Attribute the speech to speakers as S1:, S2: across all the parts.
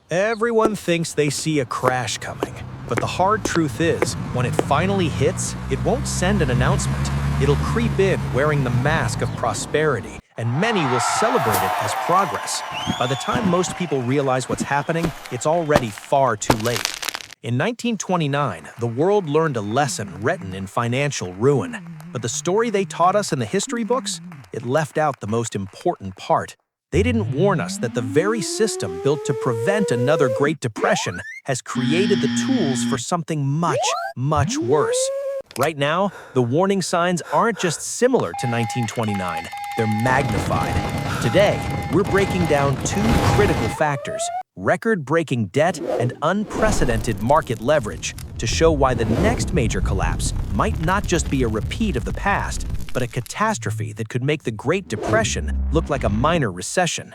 S1: Everyone thinks they see a crash coming, but the hard truth is, when it finally hits, it won't send an announcement. It'll creep in wearing the mask of prosperity, and many will celebrate it as progress. By the time most people realize what's happening, it's already far too late. In 1929, the world learned a lesson written in financial ruin. But the story they taught us in the history books, it left out the most important part. They didn't warn us that the very system built to prevent another Great Depression has created the tools for something much, much worse. Right now, the warning signs aren't just similar to 1929, they're magnified. Today, we're breaking down two critical factors: record-breaking debt and unprecedented market leverage, to show why the next major collapse might not just be a repeat of the past, but a catastrophe that could make the Great Depression look like a minor recession.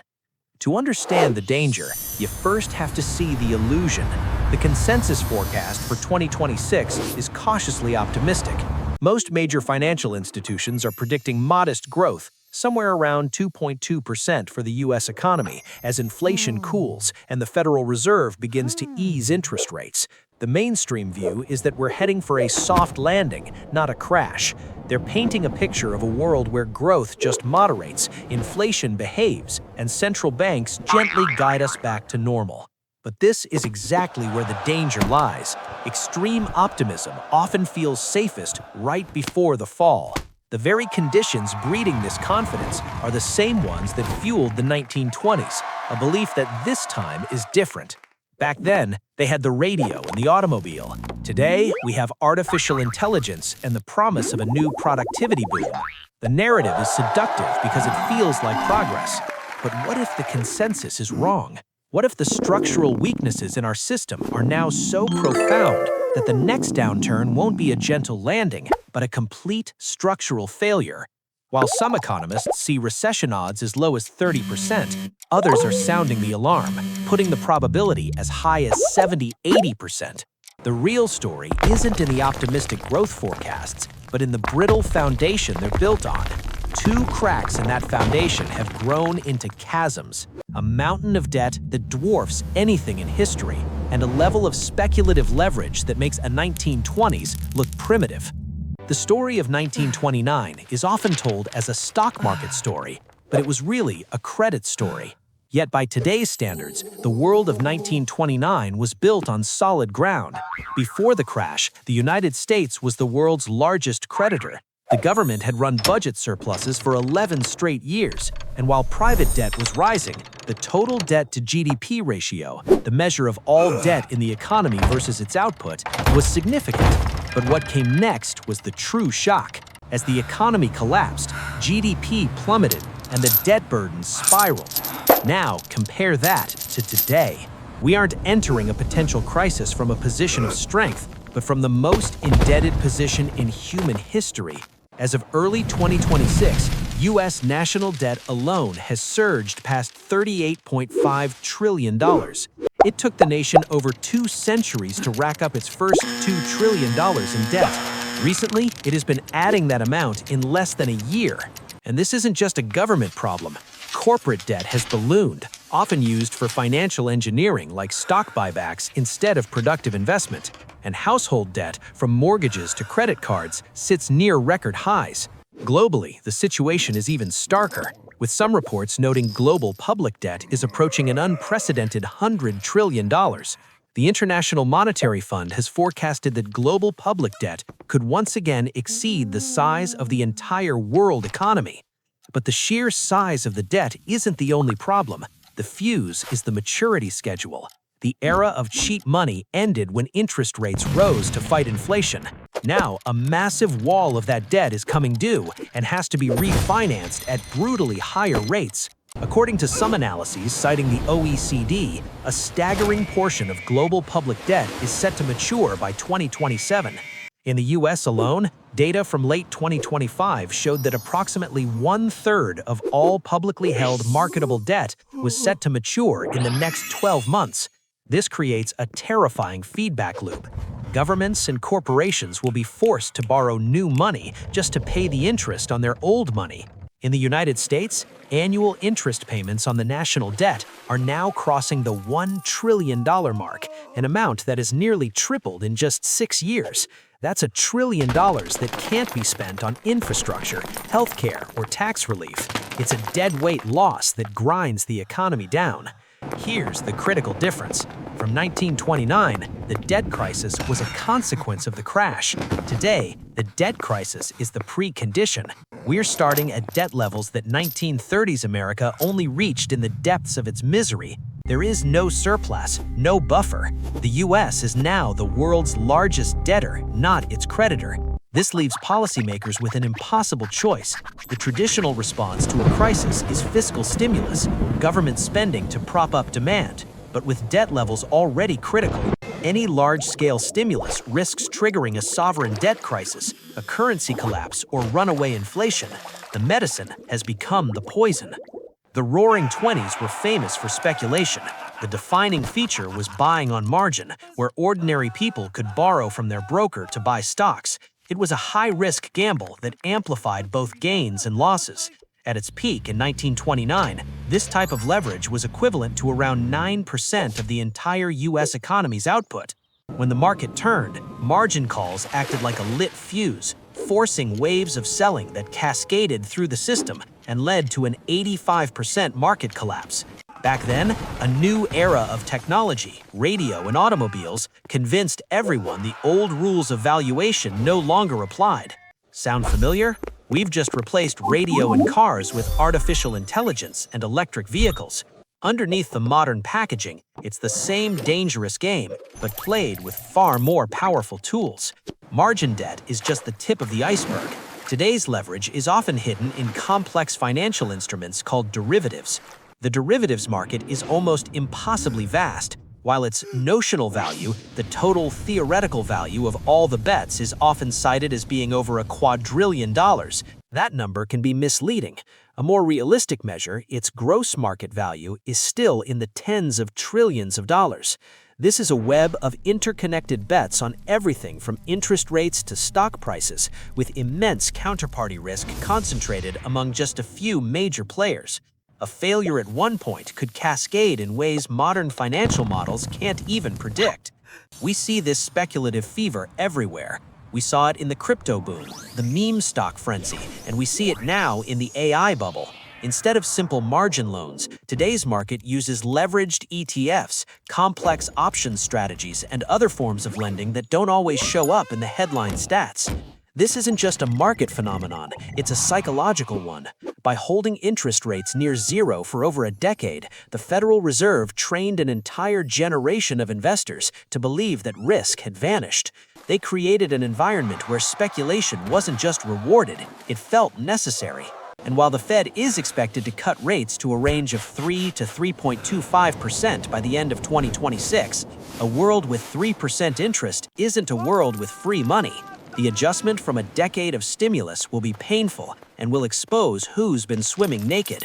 S1: To understand the danger, you first have to see the illusion. The consensus forecast for 2026 is cautiously optimistic. Most major financial institutions are predicting modest growth, somewhere around 2.2% for the U.S. economy, as inflation cools and the Federal Reserve begins to ease interest rates. The mainstream view is that we're heading for a soft landing, not a crash. They're painting a picture of a world where growth just moderates, inflation behaves, and central banks gently guide us back to normal. But this is exactly where the danger lies. Extreme optimism often feels safest right before the fall. The very conditions breeding this confidence are the same ones that fueled the 1920s, a belief that this time is different. Back then, they had the radio and the automobile. Today, we have artificial intelligence and the promise of a new productivity boom. The narrative is seductive because it feels like progress. But what if the consensus is wrong? What if the structural weaknesses in our system are now so profound that the next downturn won't be a gentle landing, but a complete structural failure? While some economists see recession odds as low as 30%, others are sounding the alarm, putting the probability as high as 70–80%. The real story isn't in the optimistic growth forecasts, but in the brittle foundation they're built on. Two cracks in that foundation have grown into chasms, a mountain of debt that dwarfs anything in history, and a level of speculative leverage that makes a 1920s look primitive. The story of 1929 is often told as a stock market story, but it was really a credit story. Yet by today's standards, the world of 1929 was built on solid ground. Before the crash, the United States was the world's largest creditor. The government had run budget surpluses for 11 straight years, and while private debt was rising, the total debt to GDP ratio, the measure of all debt in the economy versus its output, was significant. But what came next was the true shock. As the economy collapsed, GDP plummeted, and the debt burden spiraled. Now, compare that to today. We aren't entering a potential crisis from a position of strength, but from the most indebted position in human history. As of early 2026, U.S. national debt alone has surged past $38.5 trillion. It took the nation over 2 centuries to rack up its first $2 trillion in debt. Recently, it has been adding that amount in less than a year. And this isn't just a government problem. Corporate debt has ballooned, often used for financial engineering like stock buybacks instead of productive investment. And household debt, from mortgages to credit cards, sits near record highs. Globally, the situation is even starker, with some reports noting global public debt is approaching an unprecedented $100 trillion. The International Monetary Fund has forecasted that global public debt could once again exceed the size of the entire world economy. But the sheer size of the debt isn't the only problem. The fuse is the maturity schedule. The era of cheap money ended when interest rates rose to fight inflation. Now, a massive wall of that debt is coming due and has to be refinanced at brutally higher rates. According to some analyses citing the OECD, a staggering portion of global public debt is set to mature by 2027. In the US alone, data from late 2025 showed that approximately 1/3 of all publicly held marketable debt was set to mature in the next 12 months. This creates a terrifying feedback loop. Governments and corporations will be forced to borrow new money just to pay the interest on their old money. In the United States, annual interest payments on the national debt are now crossing the $1 trillion mark, an amount that has nearly tripled in just 6 years. That's $1 trillion that can't be spent on infrastructure, healthcare, or tax relief. It's a deadweight loss that grinds the economy down. Here's the critical difference. From 1929, the debt crisis was a consequence of the crash. Today, the debt crisis is the precondition. We're starting at debt levels that 1930s America only reached in the depths of its misery. There is no surplus, no buffer. The US is now the world's largest debtor, not its creditor. This leaves policymakers with an impossible choice. The traditional response to a crisis is fiscal stimulus, government spending to prop up demand. But with debt levels already critical, any large-scale stimulus risks triggering a sovereign debt crisis, a currency collapse, or runaway inflation. The medicine has become the poison. The Roaring '20s were famous for speculation. The defining feature was buying on margin, where ordinary people could borrow from their broker to buy stocks. It was a high-risk gamble that amplified both gains and losses. At its peak in 1929, this type of leverage was equivalent to around 9% of the entire U.S. economy's output. When the market turned, margin calls acted like a lit fuse, forcing waves of selling that cascaded through the system and led to an 85% market collapse. Back then, a new era of technology, radio and automobiles, convinced everyone the old rules of valuation no longer applied. Sound familiar? We've just replaced radio and cars with artificial intelligence and electric vehicles. Underneath the modern packaging, it's the same dangerous game, but played with far more powerful tools. Margin debt is just the tip of the iceberg. Today's leverage is often hidden in complex financial instruments called derivatives. The derivatives market is almost impossibly vast. While its notional value, the total theoretical value of all the bets, is often cited as being over $1 quadrillion, that number can be misleading. A more realistic measure, its gross market value, is still in the tens of trillions of dollars. This is a web of interconnected bets on everything from interest rates to stock prices, with immense counterparty risk concentrated among just a few major players. A failure at one point could cascade in ways modern financial models can't even predict. We see this speculative fever everywhere. We saw it in the crypto boom, the meme stock frenzy, and we see it now in the AI bubble. Instead of simple margin loans, today's market uses leveraged ETFs, complex option strategies, and other forms of lending that don't always show up in the headline stats. This isn't just a market phenomenon, it's a psychological one. By holding interest rates near zero for over a decade, the Federal Reserve trained an entire generation of investors to believe that risk had vanished. They created an environment where speculation wasn't just rewarded, it felt necessary. And while the Fed is expected to cut rates to a range of 3 to 3.25% by the end of 2026, a world with 3% interest isn't a world with free money. The adjustment from a decade of stimulus will be painful and will expose who's been swimming naked.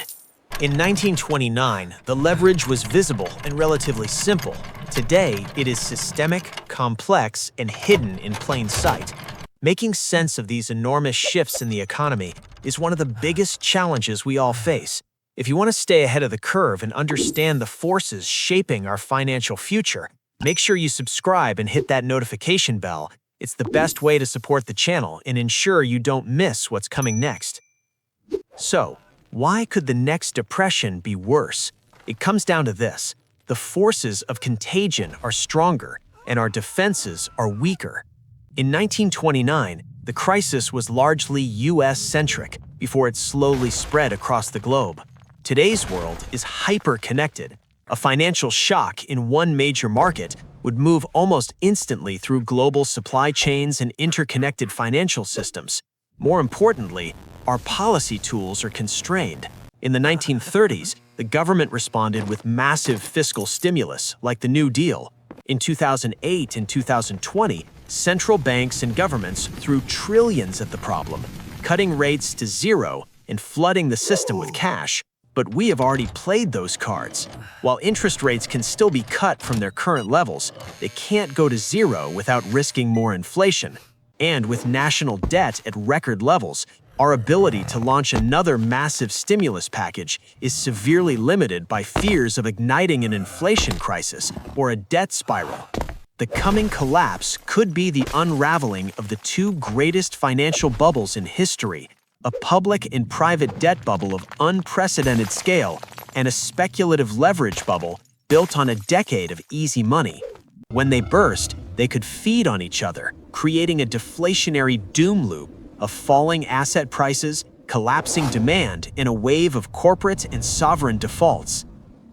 S1: In 1929, the leverage was visible and relatively simple. Today, it is systemic, complex, and hidden in plain sight. Making sense of these enormous shifts in the economy is one of the biggest challenges we all face. If you want to stay ahead of the curve and understand the forces shaping our financial future, make sure you subscribe and hit that notification bell. It's the best way to support the channel and ensure you don't miss what's coming next. So, why could the next depression be worse? It comes down to this. The forces of contagion are stronger, and our defenses are weaker. In 1929, the crisis was largely US-centric before it slowly spread across the globe. Today's world is hyper-connected. A financial shock in one major market would move almost instantly through global supply chains and interconnected financial systems. More importantly, our policy tools are constrained. In the 1930s, the government responded with massive fiscal stimulus, like the New Deal. In 2008 and 2020, central banks and governments threw trillions at the problem, cutting rates to zero and flooding the system with cash. But we have already played those cards. While interest rates can still be cut from their current levels, they can't go to zero without risking more inflation. And with national debt at record levels,
S2: Our ability to launch another massive stimulus package is severely limited by fears of igniting an inflation crisis or a debt spiral. The coming collapse could be the unraveling of the two greatest financial bubbles in history, a public and private debt bubble of unprecedented scale and a speculative leverage bubble built on a decade of easy money. When they burst, they could feed on each other, creating a deflationary doom loop of falling asset prices, collapsing demand, and a wave of corporate and sovereign defaults.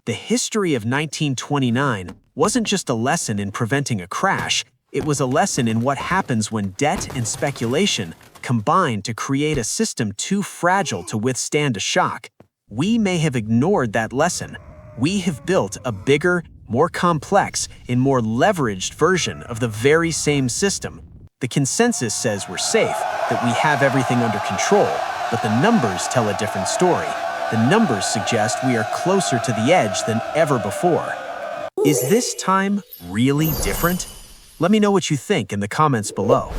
S2: The history of 1929 wasn't just a lesson in preventing a crash, it was a lesson in what happens when debt and speculation combine to create a system too fragile to withstand a shock. We may have ignored that lesson. We have built a bigger, more complex, and more leveraged version of the very same system. The consensus says we're safe, that we have everything under control, but the numbers tell a different story. The numbers suggest we are closer to the edge than ever before. Is this time really different? Let me know what you think in the comments below.